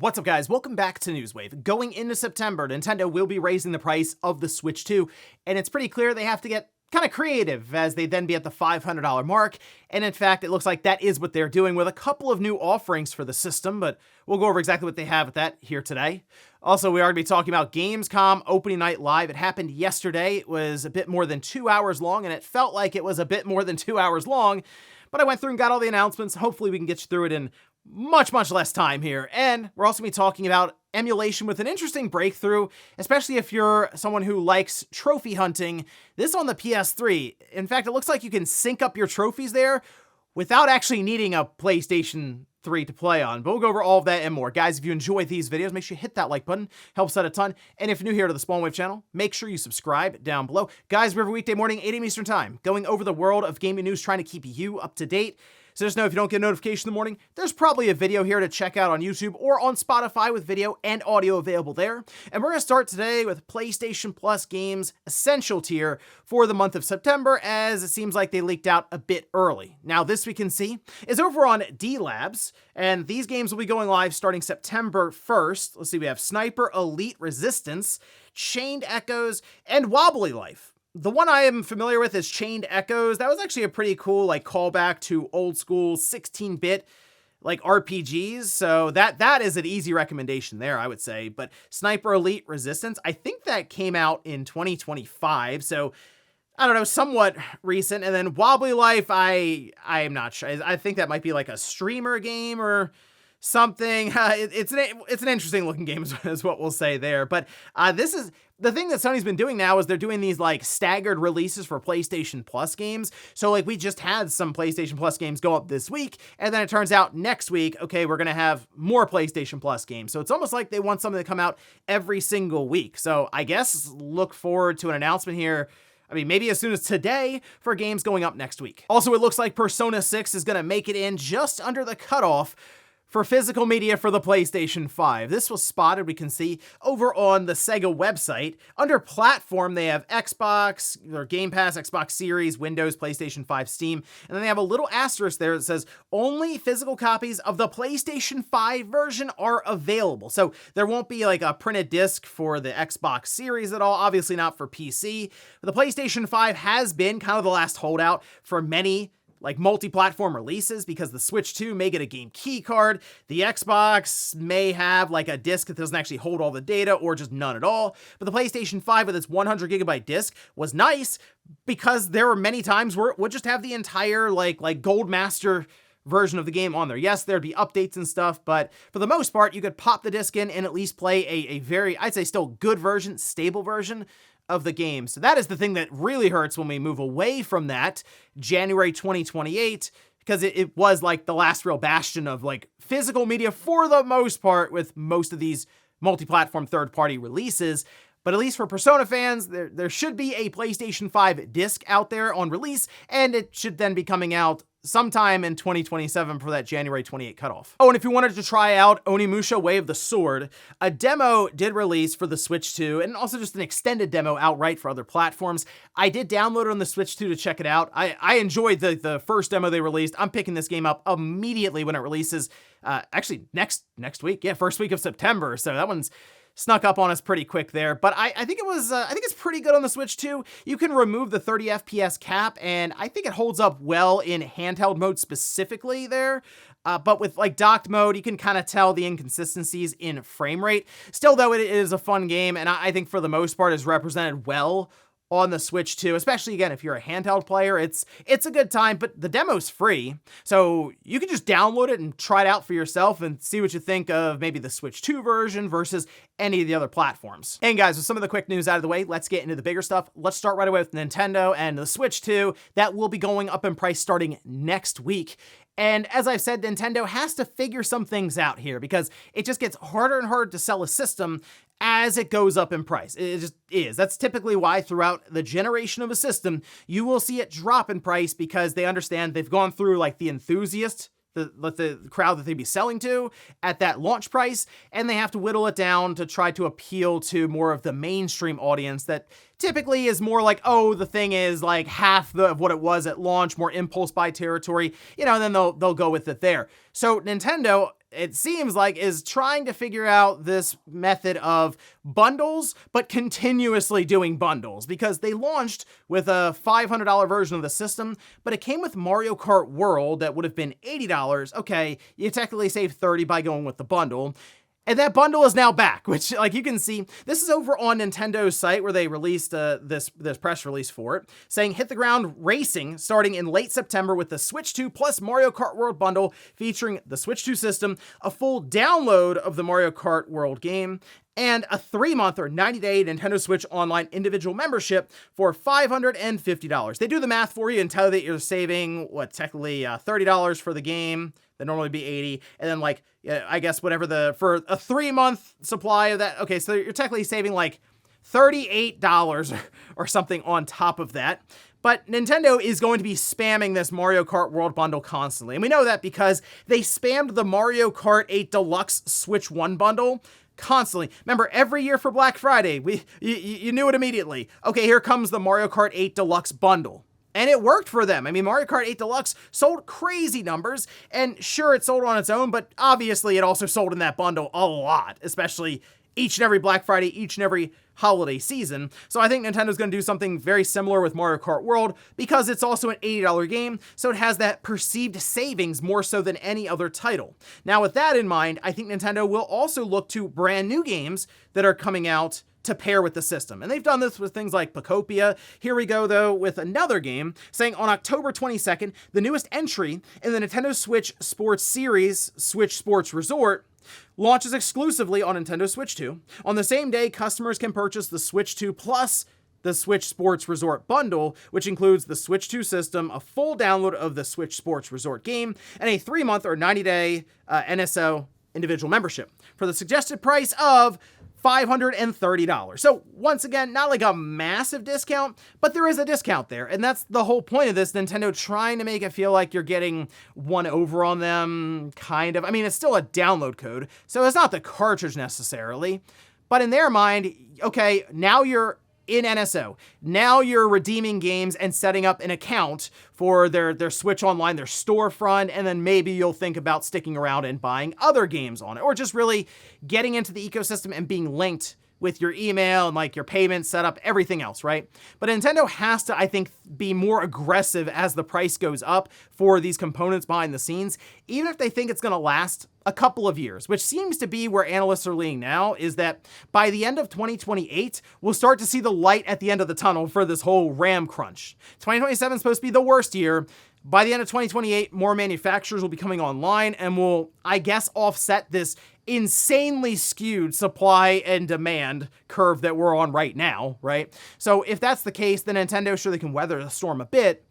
What's up, guys? Welcome back to Newswave. Going into September, Nintendo will be raising the price of the Switch 2, and it's pretty clear they have to get kind of creative as they then be at the $500 mark. And in fact, it looks like that is what they're doing with a couple of new offerings for the system, but we'll go over exactly what they have with that here today. Also, we are going to be talking about Gamescom opening night live. It happened yesterday. It was a bit more than 2 hours long, and it felt like it was a bit more than 2 hours long, but I went through and got all the announcements. Hopefully we can get you through it in much less time here. And we're also going to be talking about emulation with an interesting breakthrough, especially if you're someone who likes trophy hunting. This on the PS3. In fact, it looks like you can sync up your trophies there without actually needing a PlayStation 3 to play on. But we'll go over all of that and more. Guys, if you enjoy these videos, make sure you hit that like button. Helps out a ton. And if you're new here to the Spawn Wave channel, make sure you subscribe down below. Guys, we're every weekday morning, 8 a.m. Eastern time, going over the world of gaming news, trying to keep you up to date. So just know if you don't get a notification in the morning, there's probably a video here to check out on YouTube or on Spotify with video and audio available there. And we're going to start today with PlayStation Plus games Essential tier for the month of September, as it seems like they leaked out a bit early. Now, this we can see is over on D-Labs, and these games will be going live starting September 1st. Let's see, we have Sniper Elite Resistance, Chained Echoes, and Wobbly Life. The one I am familiar with is Chained Echoes. That was actually a pretty cool callback to old school 16-bit RPGs. So that is an easy recommendation there, I would say. But Sniper Elite Resistance, I think that came out in 2025. So I don't know, somewhat recent. And then Wobbly Life, I am not sure. I think that might be like a streamer game or something. It's an interesting looking game is what we'll say there. But this is the thing that Sony's been doing now, is they're doing these staggered releases for PlayStation Plus games. So we just had some PlayStation Plus games go up this week, and then it turns out next week, okay, we're gonna have more PlayStation Plus games. So it's almost like they want something to come out every single week. So I guess look forward to an announcement here. I mean, maybe as soon as today for games going up next week. Also, it looks like Persona 6 is gonna make it in just under the cutoff for physical media for the PlayStation 5. This was spotted, we can see, over on the Sega website. Under platform, they have Xbox, or Game Pass, Xbox Series, Windows, PlayStation 5, Steam, and then they have a little asterisk there that says, only physical copies of the PlayStation 5 version are available. So there won't be a printed disc for the Xbox Series at all, obviously not for PC. But the PlayStation 5 has been kind of the last holdout for many multi-platform releases, because the Switch 2 may get a game key card. The Xbox may have a disc that doesn't actually hold all the data, or just none at all. But the PlayStation 5 with its 100 gigabyte disc was nice, because there were many times where it would just have the entire Gold Master version of the game on there. Yes, there'd be updates and stuff, but for the most part, you could pop the disc in and at least play a very, I'd say still good version, stable version of the game. So that is the thing that really hurts when we move away from that January 2028, because it was the last real bastion of physical media for the most part with most of these multi-platform third-party releases. But at least for Persona fans, there should be a PlayStation 5 disc out there on release, and it should then be coming out sometime in 2027 for that January 28 cutoff. Oh, and if you wanted to try out Onimusha Way of the Sword, a demo did release for the Switch 2, and also just an extended demo outright for other platforms. I did download it on the Switch 2 to check it out. I enjoyed the first demo they released. I'm picking this game up immediately when it releases. Actually, next week. Yeah, first week of September. So that one's snuck up on us pretty quick there, but I think it's pretty good on the Switch 2. You can remove the 30 FPS cap, and I think it holds up well in handheld mode specifically there. But with docked mode, you can kind of tell the inconsistencies in frame rate. Still, though, it is a fun game, and I think for the most part is represented well on the Switch 2, especially again if you're a handheld player. It's a good time, but the demo's free, so you can just download it and try it out for yourself and see what you think of maybe the Switch 2 version versus any of the other platforms. And guys, with some of the quick news out of the way, let's get into the bigger stuff. Let's start right away with Nintendo and the Switch 2. That will be going up in price starting next week. And as I've said, Nintendo has to figure some things out here, because it just gets harder and harder to sell a system as it goes up in price. It just is. That's typically why throughout the generation of a system, you will see it drop in price, because they understand they've gone through the enthusiast, the crowd that they'd be selling to at that launch price, and they have to whittle it down to try to appeal to more of the mainstream audience that typically is more oh, the thing is half of what it was at launch, more impulse buy territory, and then they'll go with it there. So Nintendo it seems like, is trying to figure out this method of bundles, but continuously doing bundles, because they launched with a $500 version of the system, but it came with Mario Kart World that would have been $80. Okay, you technically save $30 by going with the bundle. And that bundle is now back, which, like, you can see, this is over on Nintendo's site where they released this press release for it, saying hit the ground racing starting in late September with the Switch 2 plus Mario Kart World bundle featuring the Switch 2 system, a full download of the Mario Kart World game, and a 3-month or 90-day Nintendo Switch Online individual membership for $550. They do the math for you and tell you that you're saving, technically $30 for the game. That'd normally be $80, and then, like, I guess whatever for a 3-month supply of that. Okay, so you're technically saving like $38 or something on top of that. But Nintendo is going to be spamming this Mario Kart World bundle constantly. And we know that because they spammed the Mario Kart 8 Deluxe Switch 1 bundle constantly. Remember, every year for Black Friday, you knew it immediately. Okay, here comes the Mario Kart 8 Deluxe bundle. And it worked for them. I mean, Mario Kart 8 Deluxe sold crazy numbers, and sure, it sold on its own, but obviously it also sold in that bundle a lot, especially each and every Black Friday, each and every holiday season. So I think Nintendo's going to do something very similar with Mario Kart World, because it's also an $80 game, so it has that perceived savings more so than any other title. Now, with that in mind, I think Nintendo will also look to brand new games that are coming out to pair with the system. And they've done this with things like Pocopia. Here we go, though, with another game, saying on October 22nd, the newest entry in the Nintendo Switch Sports series, Switch Sports Resort, launches exclusively on Nintendo Switch 2. On the same day, customers can purchase the Switch 2 plus the Switch Sports Resort bundle, which includes the Switch 2 system, a full download of the Switch Sports Resort game, and a 3-month or 90-day NSO individual membership for the suggested price of $530. So once again, not like a massive discount, but there is a discount there. And that's the whole point of this, Nintendo trying to make it feel like you're getting one over on them, kind of. I mean, it's still a download code, so it's not the cartridge necessarily. But in their mind, okay, now you're in NSO. Now you're redeeming games and setting up an account for their Switch Online, their storefront, and then maybe you'll think about sticking around and buying other games on it, or just really getting into the ecosystem and being linked with your email and like your payment setup, everything else, right? But Nintendo has to, I think, be more aggressive as the price goes up for these components behind the scenes, even if they think it's going to last a couple of years, which seems to be where analysts are leaning now, is that by the end of 2028, we'll start to see the light at the end of the tunnel for this whole RAM crunch. 2027 is supposed to be the worst year. By the end of 2028, more manufacturers will be coming online and will, I guess, offset this insanely skewed supply and demand curve that we're on right now, right? So if that's the case, then Nintendo sure they can weather the storm a bit,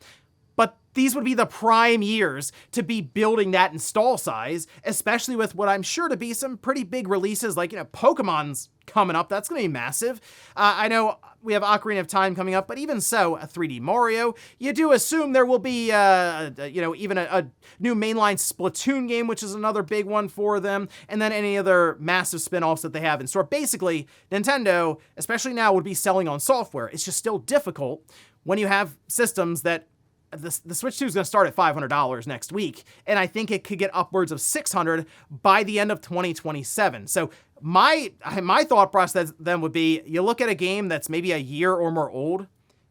but these would be the prime years to be building that install size, especially with what I'm sure to be some pretty big releases, like, Pokemon's coming up. That's going to be massive. I know we have Ocarina of Time coming up, but even so, a 3D Mario, you do assume there will be, even a new mainline Splatoon game, which is another big one for them, and then any other massive spin-offs that they have in store. Basically, Nintendo, especially now, would be selling on software. It's just still difficult when you have systems that the Switch 2 is going to start at $500 next week, and I think it could get upwards of $600 by the end of 2027. So my thought process then would be, you look at a game that's maybe a year or more old,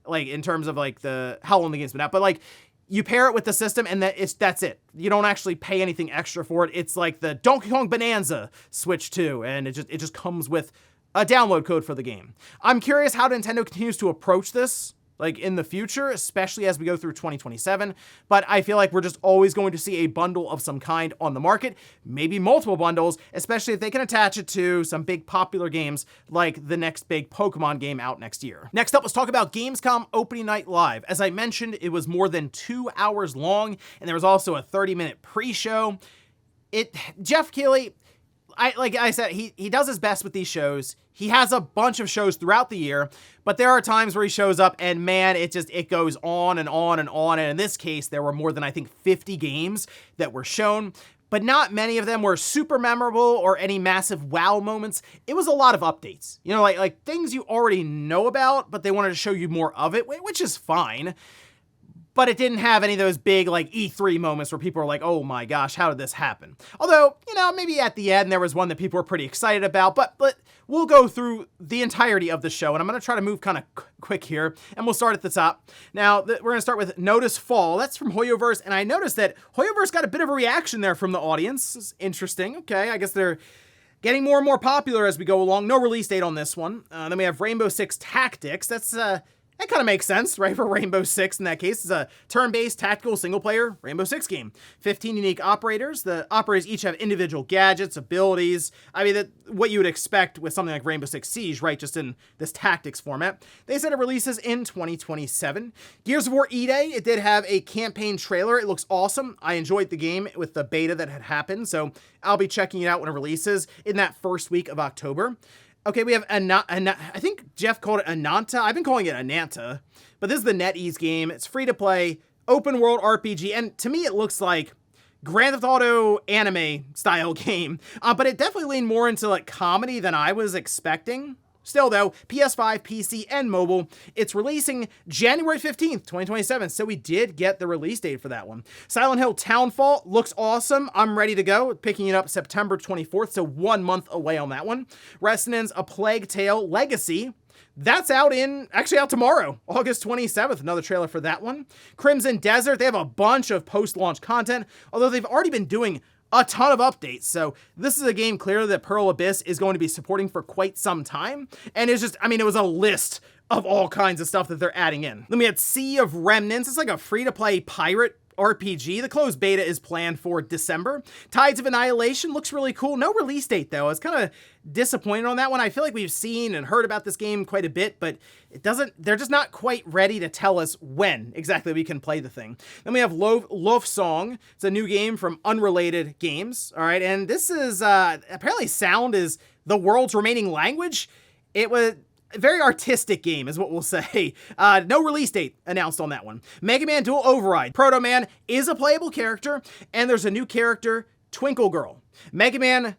like in terms of like how long the game's been out, but like you pair it with the system and that's it. You don't actually pay anything extra for it. It's like the Donkey Kong Bonanza Switch 2, and it just comes with a download code for the game. I'm curious how Nintendo continues to approach this, like in the future, especially as we go through 2027. But I feel like we're just always going to see a bundle of some kind on the market, maybe multiple bundles, especially if they can attach it to some big popular games like the next big Pokemon game out next year. Next up, let's talk about Gamescom opening night live. As I mentioned, it was more than 2 hours long, and there was also a 30-minute pre-show. Jeff Keighley, like I said, he does his best with these shows. He has a bunch of shows throughout the year, but there are times where he shows up and man, it goes on and on and on. And in this case, there were more than, I think, 50 games that were shown, but not many of them were super memorable or any massive wow moments. It was a lot of updates, like things you already know about, but they wanted to show you more of it, which is fine. but it didn't have any of those big like E3 moments where people are like, oh my gosh, how did this happen? Although, you know, maybe at the end there was one that people were pretty excited about, but we'll go through the entirety of the show, and I'm going to try to move kind of quick here, and we'll start at the top. Now, we're going to start with Notice Fall. That's from Hoyoverse, and I noticed that Hoyoverse got a bit of a reaction there from the audience. It's interesting. Okay, I guess they're getting more and more popular as we go along. No release date on this one. Then we have Rainbow Six Tactics. That kind of makes sense, right, for Rainbow Six in that case. It's a turn-based tactical single-player Rainbow Six game. 15 unique operators. The operators each have individual gadgets, abilities. I mean, what you would expect with something like Rainbow Six Siege, right, just in this tactics format. They said it releases in 2027. Gears of War E-Day, it did have a campaign trailer. It looks awesome. I enjoyed the game with the beta that had happened, so I'll be checking it out when it releases in that first week of October. Okay, we have I think Jeff called it Ananta. I've been calling it Ananta, but this is the NetEase game. It's free to play, open world RPG, and to me it looks like Grand Theft Auto anime style game, but it definitely leaned more into like comedy than I was expecting. Still though, PS5, PC, and mobile, it's releasing January 15th, 2027, so we did get the release date for that one. Silent Hill Townfall looks awesome. I'm ready to go, picking it up September 24th, so 1 month away on that one. Resonance, A Plague Tale Legacy, that's out tomorrow, August 27th, another trailer for that one. Crimson Desert, they have a bunch of post-launch content, although they've already been doing a ton of updates. So this is a game clearly that Pearl Abyss is going to be supporting for quite some time. And it's just, I mean, it was a list of all kinds of stuff that they're adding in. Then we had Sea of Remnants. It's like a free-to-play pirate RPG. The closed beta is planned for December. Tides of Annihilation looks really cool. No release date though. I was kind of disappointed on that one. I feel like we've seen and heard about this game quite a bit, but they're just not quite ready to tell us when exactly we can play the thing. Then we have Loaf Song. It's a new game from Unrelated Games. All right. And this is, apparently sound is the world's remaining language. It was a very artistic game is what we'll say. No release date announced on that one. Mega Man Dual Override. Proto Man is a playable character, and there's a new character, Twinkle Girl. Mega Man,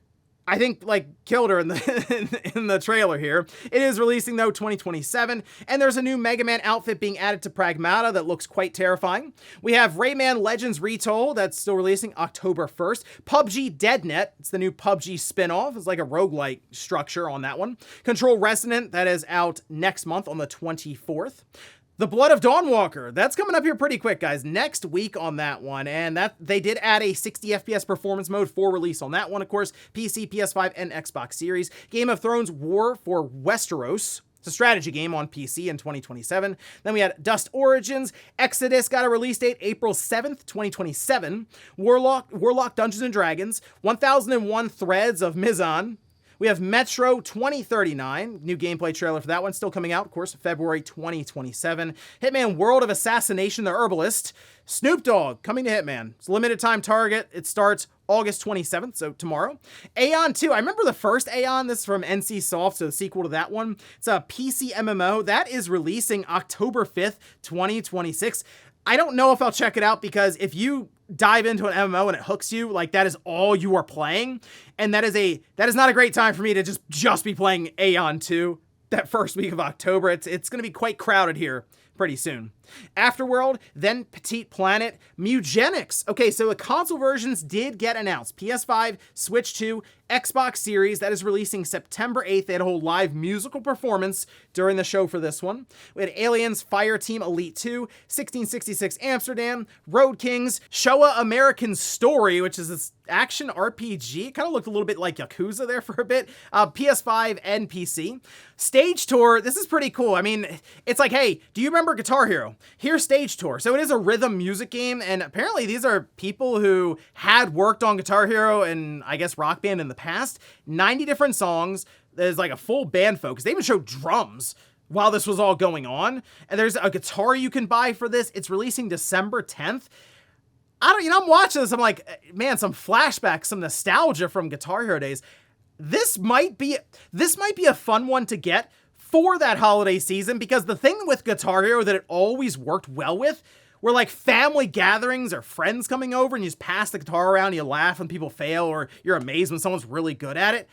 I think, like, killed her in the trailer here. It is releasing, though, 2027, and there's a new Mega Man outfit being added to Pragmata that looks quite terrifying. We have Rayman Legends Retold, that's still releasing October 1st. PUBG DeadNet, it's the new PUBG spin-off. It's like a roguelike structure on that one. Control Resonant, that is out next month on the 24th. The Blood of Dawnwalker, that's coming up here pretty quick, guys. Next week on that one, and that they did add a 60 FPS performance mode for release on that one, of course, PC, PS5, and Xbox Series. Game of Thrones War for Westeros. It's a strategy game on PC in 2027. Then we had Dust Origins. Exodus got a release date April 7th, 2027. Warlock Dungeons & Dragons. 1001 Threads of Mizan. We have Metro 2039, new gameplay trailer for that one, still coming out, of course, February 2027. Hitman World of Assassination, the Herbalist. Snoop Dogg, coming to Hitman. It's a limited time target. It starts August 27th, so tomorrow. Aeon 2, I remember the first Aeon, this is from NC Soft, so the sequel to that one. It's a PC MMO. That is releasing October 5th, 2026. I don't know if I'll check it out, because if you dive into an MMO and it hooks you, like, that is all you are playing, and that is not a great time for me to just be playing Aeon 2 that first week of October. It's going to be quite crowded here pretty soon. Afterworld, then Petite Planet, Mugenics. Okay, so the console versions did get announced. PS5, Switch 2, Xbox Series, that is releasing September 8th. They had a whole live musical performance during the show for this one. We had Aliens Fireteam Elite 2, 1666 Amsterdam, Road Kings, Showa American Story, which is this action RPG. It kind of looked a little bit like Yakuza there for a bit. PS5 and PC. Stage Tour, this is pretty cool. I mean, it's like, hey, do you remember Guitar Hero? Here's Stage Tour. So it is a rhythm music game, and apparently these are people who had worked on Guitar Hero and I guess Rock Band in the past. 90 different songs. There's like a full band focus. They even showed drums while this was all going on. And there's a guitar you can buy for this. It's releasing December 10th. I'm watching this, I'm like, man, some flashbacks, some nostalgia from Guitar Hero days. This might be a fun one to get for that holiday season, because the thing with Guitar Hero that it always worked well with were like family gatherings or friends coming over and you just pass the guitar around and you laugh when people fail, or you're amazed when someone's really good at it.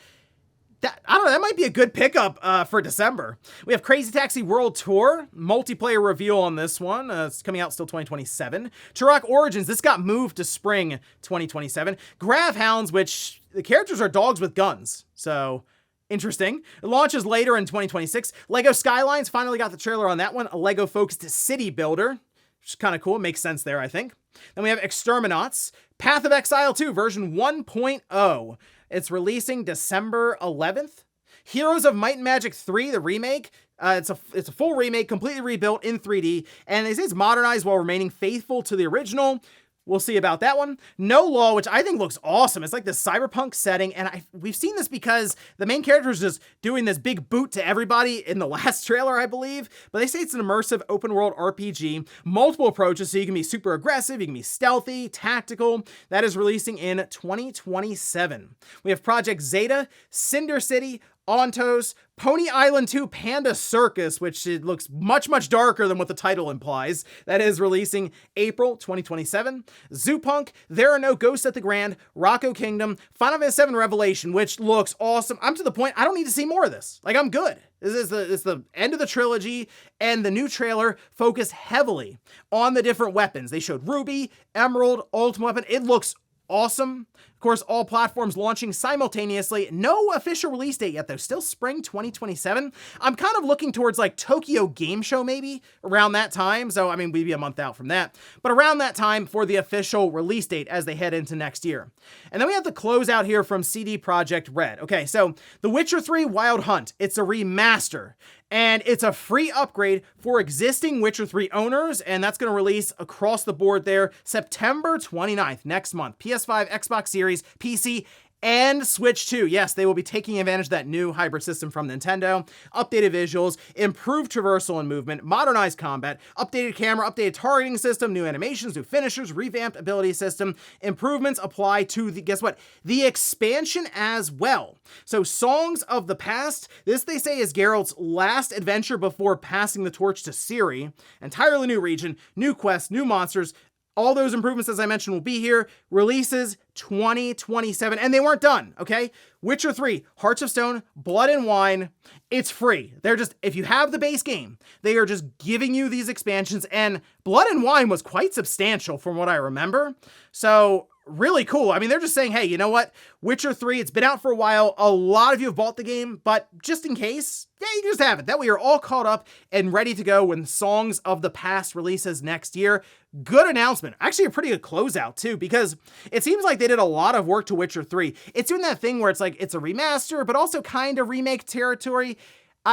I don't know, that might be a good pickup for December. We have Crazy Taxi World Tour, multiplayer reveal on this one. It's coming out still 2027. Turok Origins, this got moved to spring 2027. Grav Hounds, which the characters are dogs with guns, so interesting. It launches later in 2026. Lego Skylines, finally got the trailer on that one. A Lego-focused city builder, which is kind of cool. Makes sense there, I think. Then we have Exterminauts, Path of Exile 2, version 1.0. It's releasing December 11th. Heroes of Might and Magic 3, the remake. It's a full remake, completely rebuilt in 3D, and they say it's modernized while remaining faithful to the original. We'll see about that one. No Law, which I think looks awesome. It's like this cyberpunk setting, and we've seen this because the main character is just doing this big boot to everybody in the last trailer, I believe. But they say it's an immersive open-world RPG, multiple approaches, so you can be super aggressive, you can be stealthy, tactical. That is releasing in 2027. We have Project Zeta, Cinder City, Ontos, Pony Island 2 Panda Circus, which it looks much, much darker than what the title implies. That is releasing April 2027. Zoopunk, There Are No Ghosts at the Grand, Rocco Kingdom, Final Fantasy VII Revelation, which looks awesome. I'm to the point, I don't need to see more of this. Like, I'm good. It's the end of the trilogy, and the new trailer focused heavily on the different weapons. They showed Ruby, Emerald, Ultimate Weapon. It looks awesome. Of course, all platforms launching simultaneously. No official release date yet, though. Still spring 2027. I'm kind of looking towards like Tokyo Game Show maybe around that time. So, I mean, we'd be a month out from that. But around that time for the official release date as they head into next year. And then we have the closeout here from CD Projekt Red. Okay, so The Witcher 3 Wild Hunt. It's a remaster. And it's a free upgrade for existing Witcher 3 owners, and that's going to release across the board there September 29th, next month. PS5, Xbox Series, PC, and Switch 2. Yes, they will be taking advantage of that new hybrid system from Nintendo. Updated visuals, improved traversal and movement, modernized combat, updated camera, updated targeting system, new animations, new finishers, revamped ability system. Improvements apply to the, guess what? The expansion as well. So Songs of the Past, this they say is Geralt's last adventure before passing the torch to Ciri. Entirely new region, new quests, new monsters. All those improvements, as I mentioned, will be here. Releases 2027, and they weren't done, okay? Witcher 3, Hearts of Stone, Blood and Wine, it's free. They're just, if you have the base game, they are just giving you these expansions, and Blood and Wine was quite substantial from what I remember. So, really cool. I mean, they're just saying, hey, you know what? Witcher 3, it's been out for a while. A lot of you have bought the game, but just in case, yeah, you just have it. That way you're all caught up and ready to go when Songs of the Past releases next year. Good announcement. Actually, a pretty good closeout, too, because it seems like they did a lot of work to Witcher 3. It's doing that thing where it's like, it's a remaster, but also kind of remake territory.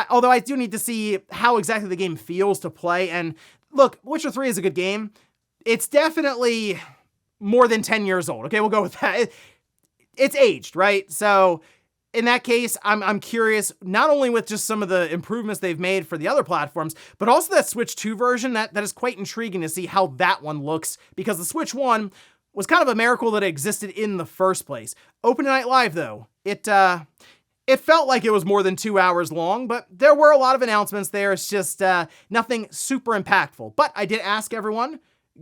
Although I do need to see how exactly the game feels to play. And look, Witcher 3 is a good game. It's definitely more than 10 years old. Okay, we'll go with that. It's aged, right? So in that case, I'm curious, not only with just some of the improvements they've made for the other platforms, but also that Switch 2 version, that is quite intriguing to see how that one looks, because the Switch 1 was kind of a miracle that it existed in the first place. Open Night Live, though, it felt like it was more than 2 hours long, but there were a lot of announcements there. It's just nothing super impactful. But I did ask everyone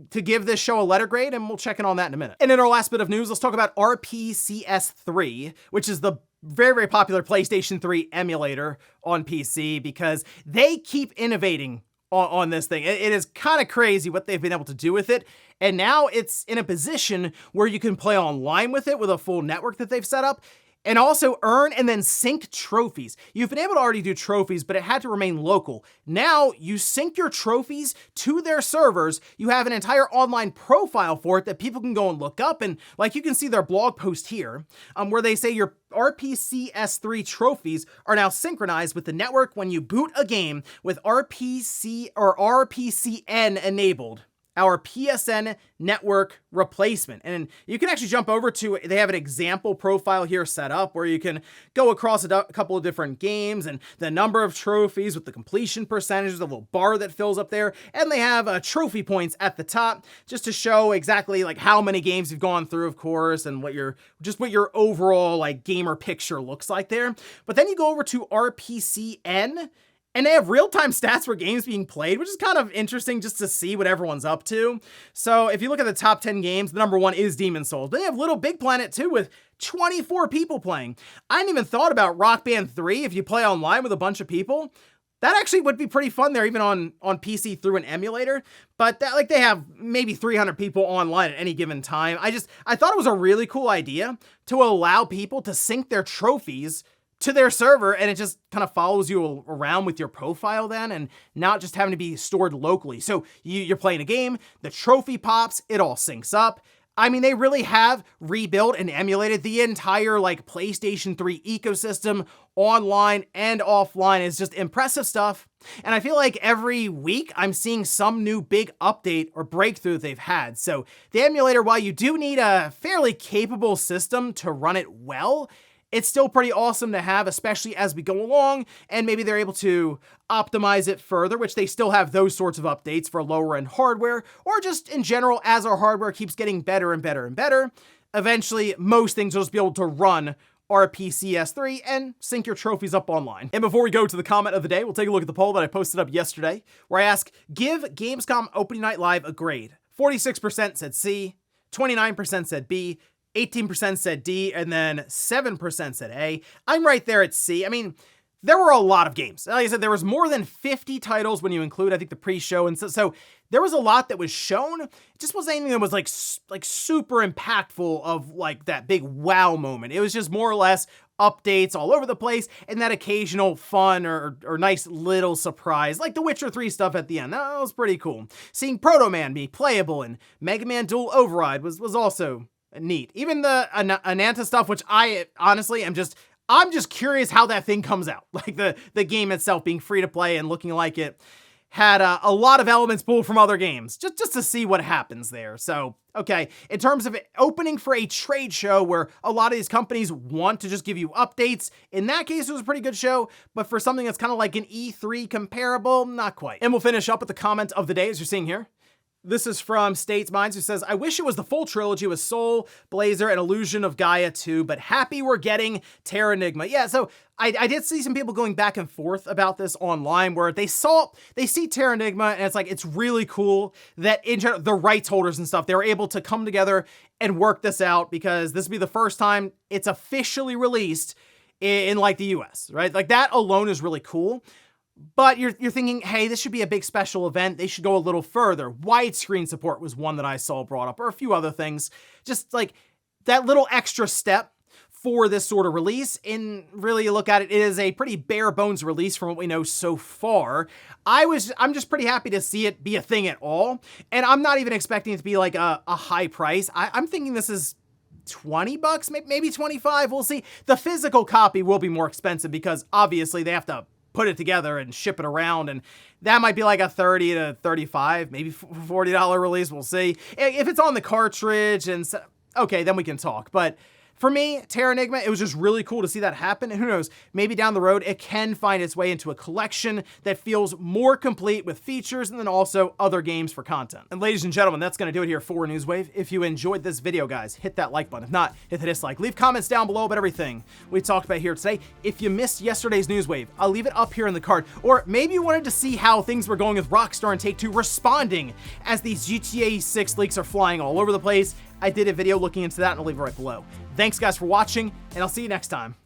to give this show a letter grade, and we'll check in on that in a minute. And in our last bit of news, let's talk about RPCS3, which is the very, very popular PlayStation 3 emulator on PC, because they keep innovating on this thing. It is kind of crazy what they've been able to do with it. And now it's in a position where you can play online with it with a full network that they've set up, and also earn and then sync trophies. You've been able to already do trophies, but it had to remain local. Now you sync your trophies to their servers. You have an entire online profile for it that people can go and look up. And like you can see their blog post here, where they say your RPCS3 trophies are now synchronized with the network when you boot a game with RPC or RPCN enabled. Our PSN network replacement. And you can actually jump over to, they have an example profile here set up where you can go across a couple of different games and the number of trophies with the completion percentages, the little bar that fills up there. And they have trophy points at the top just to show exactly like how many games you've gone through, of course, and what your overall like gamer picture looks like there. But then you go over to RPCN, And they have real-time stats for games being played, which is kind of interesting just to see what everyone's up to. So if you look at the top 10 games, the number 1 is Demon's Souls. But they have Little Big Planet too, with 24 people playing. I hadn't even thought about Rock Band 3 if you play online with a bunch of people. That actually would be pretty fun there, even on PC through an emulator. But that, like, they have maybe 300 people online at any given time. I thought it was a really cool idea to allow people to sync their trophies to their server, and it just kind of follows you around with your profile then, and not just having to be stored locally. So you're playing a game, the trophy pops, it all syncs up. I mean, they really have rebuilt and emulated the entire like PlayStation 3 ecosystem, online and offline. Is just impressive stuff. And I feel like every week I'm seeing some new big update or breakthrough they've had. So the emulator, while you do need a fairly capable system to run it well, it's still pretty awesome to have, especially as we go along, and maybe they're able to optimize it further, which they still have those sorts of updates for lower end hardware, or just in general, as our hardware keeps getting better and better and better, eventually most things will just be able to run PC S3 and sync your trophies up online. And before we go to the comment of the day, we'll take a look at the poll that I posted up yesterday, where I ask, give Gamescom Opening Night Live a grade. 46% said C, 29% said B, 18% said D, and then 7% said A. I'm right there at C. I mean, there were a lot of games. Like I said, there was more than 50 titles when you include, I think, the pre-show. And so there was a lot that was shown. It just wasn't anything that was like super impactful of like that big wow moment. It was just more or less updates all over the place, and that occasional fun or nice little surprise, like the Witcher 3 stuff at the end. That was pretty cool. Seeing Proto Man be playable and Mega Man Dual Override was also neat. Even the Ananta stuff, which I honestly I'm just curious how that thing comes out. Like the game itself being free to play and looking like it had a lot of elements pulled from other games, just to see what happens there. So, okay, in terms of it opening for a trade show where a lot of these companies want to just give you updates, in that case, it was a pretty good show, but for something that's kind of like an E3 comparable, not quite. And we'll finish up with the comment of the day, as you're seeing here. This is from States Minds, who says, I wish it was the full trilogy with Soul, Blazer, and Illusion of Gaia 2, but happy we're getting Terra Enigma. Yeah, so I did see some people going back and forth about this online, where they see Terra Enigma, and it's like, it's really cool that in general, the rights holders and stuff, they were able to come together and work this out, because this will be the first time it's officially released in like the US, right? Like that alone is really cool. But you're thinking, hey, this should be a big special event. They should go a little further. Widescreen support was one that I saw brought up, or a few other things. Just like that little extra step for this sort of release. And really, you look at it, it is a pretty bare bones release from what we know so far. I'm just pretty happy to see it be a thing at all. And I'm not even expecting it to be like a high price. I'm thinking this is $20, maybe 25. We'll see. The physical copy will be more expensive because obviously they have to put it together and ship it around, and that might be like a $30 to $35, maybe $40 release. We'll see. If it's on the cartridge, and okay, then we can talk. But for me, Terra Enigma, it was just really cool to see that happen. And who knows, maybe down the road, it can find its way into a collection that feels more complete with features and then also other games for content. And ladies and gentlemen, that's going to do it here for Newswave. If you enjoyed this video, guys, hit that like button. If not, hit the dislike. Leave comments down below about everything we talked about here today. If you missed yesterday's Newswave, I'll leave it up here in the card. Or maybe you wanted to see how things were going with Rockstar and Take-Two responding as these GTA 6 leaks are flying all over the place. I did a video looking into that, and I'll leave it right below. Thanks guys for watching, and I'll see you next time.